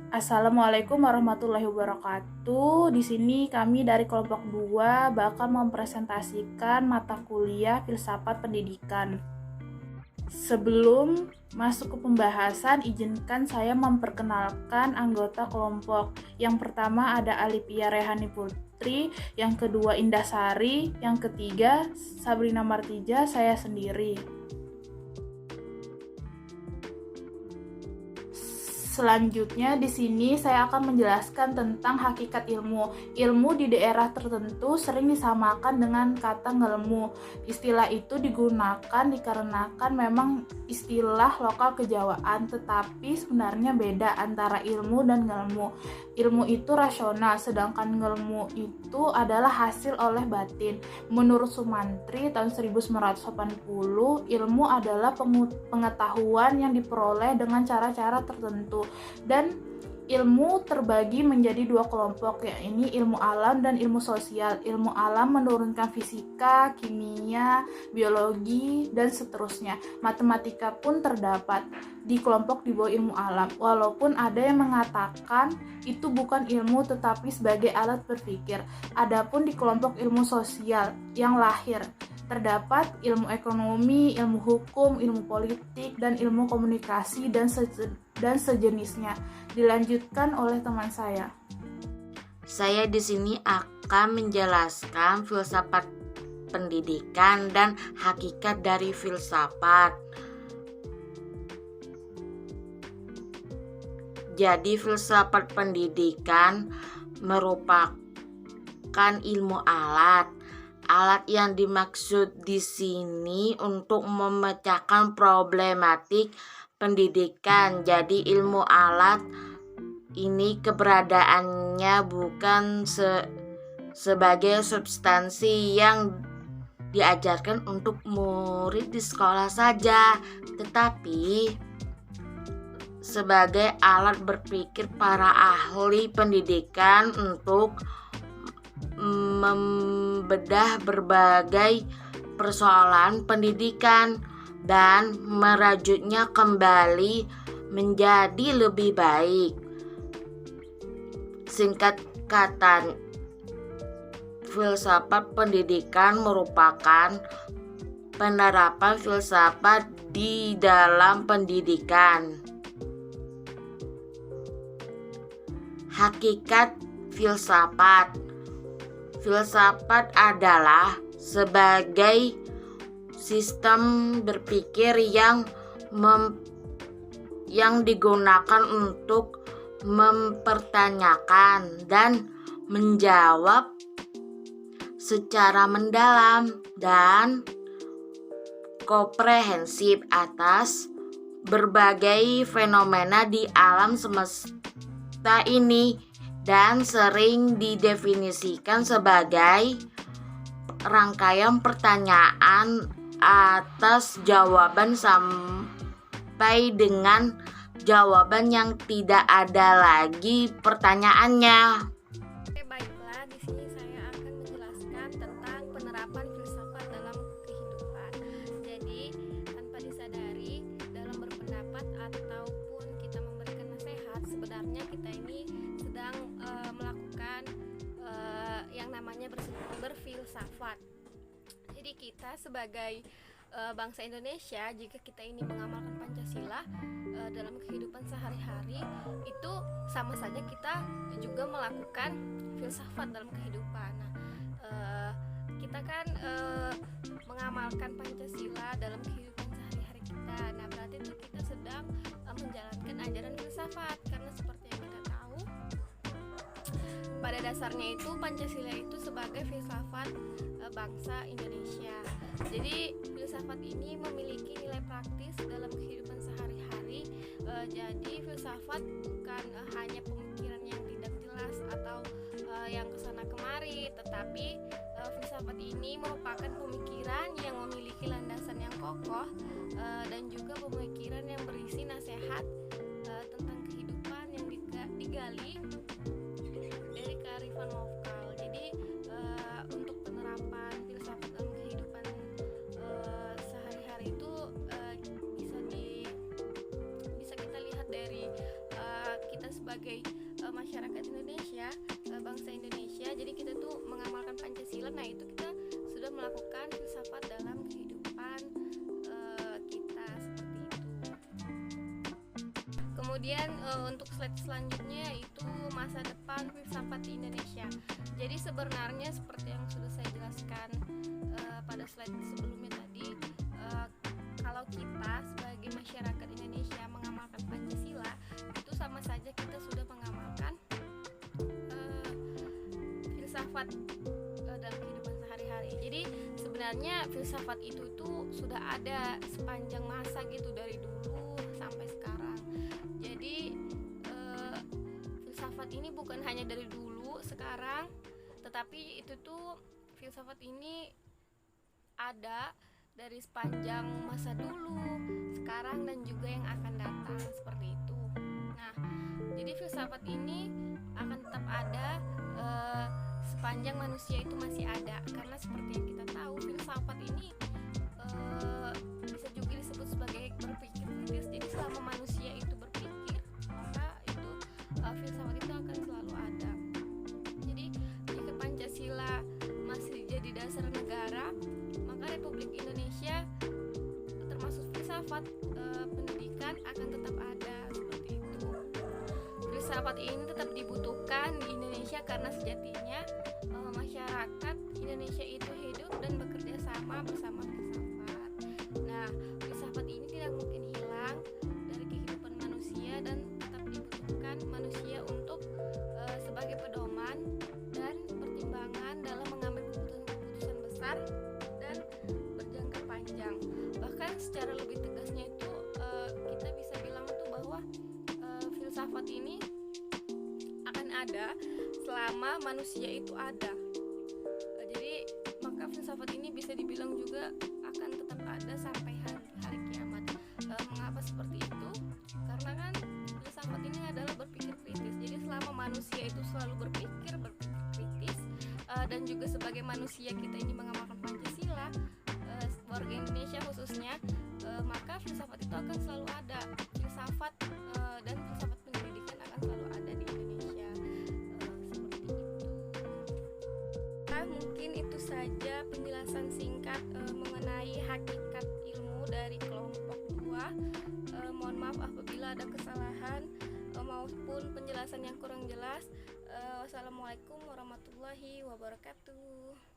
Assalamualaikum warahmatullahi wabarakatuh. Di sini kami dari kelompok 2 bakal mempresentasikan mata kuliah Filsafat Pendidikan. Sebelum masuk ke pembahasan, izinkan saya memperkenalkan anggota kelompok. Yang pertama ada Alipia Rehani Putri, yang kedua Indah Sari, yang ketiga Sabrina Martija, saya sendiri. Selanjutnya di sini saya akan menjelaskan tentang hakikat ilmu. Ilmu di daerah tertentu sering disamakan dengan kata ngelemu. Istilah itu digunakan dikarenakan memang istilah lokal kejawaan, tetapi sebenarnya beda antara ilmu dan ngelemu. Ilmu itu rasional, sedangkan ngelemu itu adalah hasil oleh batin. Menurut Sumantri tahun 1980, ilmu adalah pengetahuan yang diperoleh dengan cara-cara tertentu. Dan ilmu terbagi menjadi dua kelompok, yaitu ilmu alam dan ilmu sosial. Ilmu alam menurunkan fisika, kimia, biologi, dan seterusnya. Matematika pun terdapat di kelompok di bawah ilmu alam, walaupun ada yang mengatakan itu bukan ilmu tetapi sebagai alat berpikir. Adapun di kelompok ilmu sosial yang lahir terdapat ilmu ekonomi, ilmu hukum, ilmu politik, dan ilmu komunikasi dan sejenisnya. Dilanjutkan oleh teman saya. Saya di sini akan menjelaskan filsafat pendidikan dan hakikat dari filsafat. Jadi filsafat pendidikan merupakan ilmu alat. Alat yang dimaksud di sini untuk memecahkan problematik pendidikan. Jadi ilmu alat ini keberadaannya bukan sebagai substansi yang diajarkan untuk murid di sekolah saja, tetapi sebagai alat berpikir para ahli pendidikan untuk membedah berbagai persoalan pendidikan dan merajutnya kembali menjadi lebih baik. Singkat kata, filsafat pendidikan merupakan penerapan filsafat di dalam pendidikan. Hakikat filsafat. Filsafat adalah sebagai sistem berpikir yang digunakan untuk mempertanyakan dan menjawab secara mendalam dan komprehensif atas berbagai fenomena di alam semesta ini, dan sering didefinisikan sebagai rangkaian pertanyaan atas jawaban sampai dengan jawaban yang tidak ada lagi pertanyaannya. Oke, baiklah, di sini saya akan menjelaskan tentang penerapan filsafat dalam kehidupan. Jadi, tanpa disadari dalam berpendapat ataupun kita memberikan nasihat, sebenarnya kita ini sedang melakukan yang namanya berfilsafat. Jadi kita sebagai bangsa Indonesia, jika kita ini mengamalkan Pancasila dalam kehidupan sehari-hari, itu sama saja kita juga melakukan filsafat dalam kehidupan. Nah, kita kan mengamalkan Pancasila dalam kehidupan sehari-hari kita. Nah, berarti itu kita sedang menjalankan ajaran filsafat, karena seperti yang kita tahu, pada dasarnya itu Pancasila itu sebagai filsafat bangsa Indonesia. Jadi filsafat ini memiliki nilai praktis dalam kehidupan sehari-hari. Jadi filsafat bukan hanya pemikiran yang tidak jelas atau yang kesana kemari, tetapi filsafat ini merupakan pemikiran yang memiliki landasan yang kokoh dan juga pemikiran yang berisi nasihat tentang kehidupan yang digali dari kearifan lokal. Jadi untuk penerapan filsafat dalam kehidupan sehari-hari itu bisa kita lihat dari kita sebagai sebagai masyarakat Indonesia, bangsa Indonesia, jadi kita tuh mengamalkan Pancasila. Nah, itu kita sudah melakukan filsafat dalam kehidupan kita, seperti itu. Kemudian untuk slide selanjutnya yaitu masa depan filsafat di Indonesia. Jadi sebenarnya seperti yang sudah saya jelaskan pada slide sebelumnya tadi, kalau kita sebagai masyarakat Indonesia mengamalkan Pancasila, itu sama saja kita sudah mengamalkan filsafat dalam kehidupan sehari-hari. Jadi sebenarnya filsafat itu tuh sudah ada sepanjang masa gitu, dari dulu sampai sekarang. Jadi filsafat ini bukan hanya dari dulu sekarang, tetapi itu tuh filsafat ini ada dari sepanjang masa dulu, sekarang, dan juga yang akan datang, seperti itu. Nah, jadi filsafat ini akan tetap ada sepanjang manusia itu masih ada, karena seperti yang kita tahu, filsafat ini bisa juga disebut sebagai berpikir kritis. Jadi selama manusia itu berpikir, maka itu filsafat itu akan selalu ada. Jadi jika Pancasila masih jadi dasar negara, maka Republik Indonesia termasuk filsafat pendidikan akan tetap ada, seperti itu. Filsafat ini tetap dibutuhkan di Indonesia karena sejatinya masyarakat Indonesia itu hidup dan bekerja sama bersama filsafat. Nah, filsafat ini tidak mungkin hilang dari kehidupan manusia dan tetap dibutuhkan manusia untuk sebagai pedoman dan pertimbangan dalam mengambil keputusan besar dan berjangka panjang. Bahkan secara lebih tegasnya itu kita bisa bilang tuh bahwa filsafat ini akan ada selama manusia itu ada. Jadi maka filsafat ini bisa dibilang juga akan tetap ada sampai hari kiamat. Mengapa seperti itu? Karena kan filsafat ini adalah berpikir kritis. Jadi selama manusia itu selalu berpikir kritis, dan juga sebagai manusia kita ini mengamalkan Pancasila, warga Indonesia khususnya, maka filsafat itu akan selalu ada. Filsafat dan filsafat pendidikan akan selalu ada di Indonesia, seperti itu. Nah, mungkin itu saja penjelasan singkat mengenai hakikat ilmu dari kelompok 2. Mohon maaf apabila ada kesalahan maupun penjelasan yang kurang jelas. Wassalamualaikum warahmatullahi wabarakatuh.